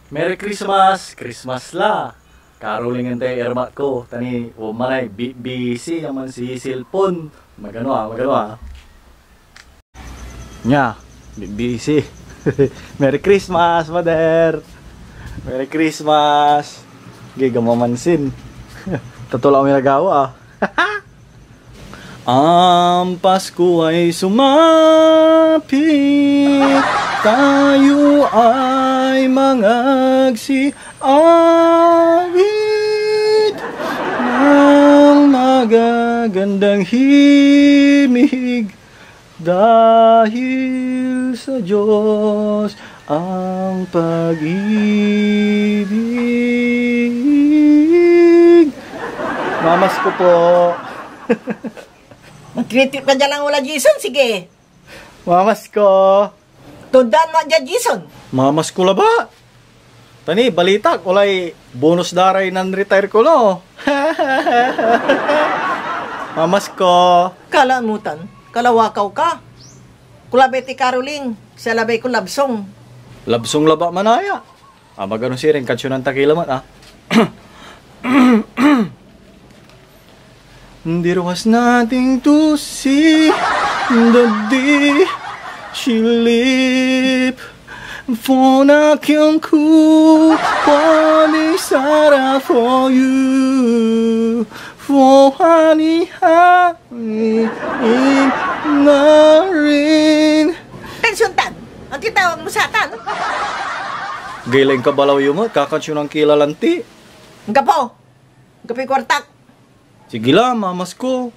Merry Christmas! Christmas la! Karolingan tayo ermat ko. Tani, o manay, busy naman si cellphone. Magano ah. Nya, busy. Merry Christmas, mother! Merry Christmas! Giga mamansin. Tatula ko yung nagawa ah. Ang Pasko ay sumapit, tayo ay mangagsiawit ng magagandang himig, dahil sa Diyos ang pag-ibig. Mamas ko po. Mag-treat ka dyan lang wala, Jason. Sige. Mamas ko. Tundan mo dyan, Jason. Mamas ko la ba? Tani, balita, kulay bonus daray nan retire ko, no? Mamas ko. Kalamutan. Kalawakaw ka. Kulabay ti Caroling. Sa labay ko labsong. Labsong laba manaya. Magano siring, katsyo ng takilaman, ah. There was nothing to see the day she lived. Fonakyanku wali sara for you. For honey in the rain. Pensyontan. Ang titawag mo sa atan. Giling ka balaw yung mo, kakatsyo ng kilalanti. Ang gapo. Ang gapi kwartak. Sige la, mamas ko.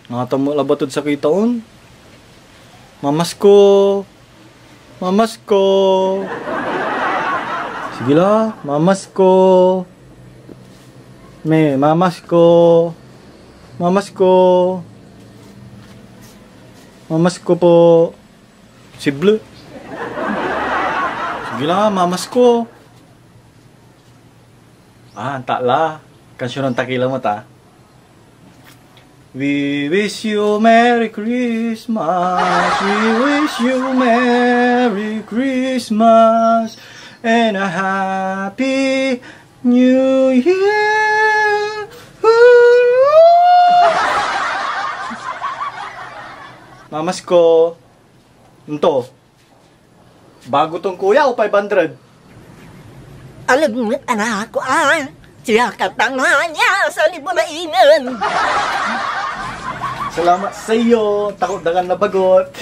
Nakatamo labatod sa kitaon. Mamas ko. Mamas ko. Sige la, mamas ko. Mamas ko. Mamas ko. Mamas ko po. Sible. Sige la, mamas ko. Tak la. Kansyon ng takila mo ta. We wish you Merry Christmas, we wish you Merry Christmas, and a Happy New Year. Mamas ko, ito, bago tong kuya o 500? Alam mo, anak ko siya katanga niya sa libulainan. Salamat sa iyo. Takot dagan na bagot.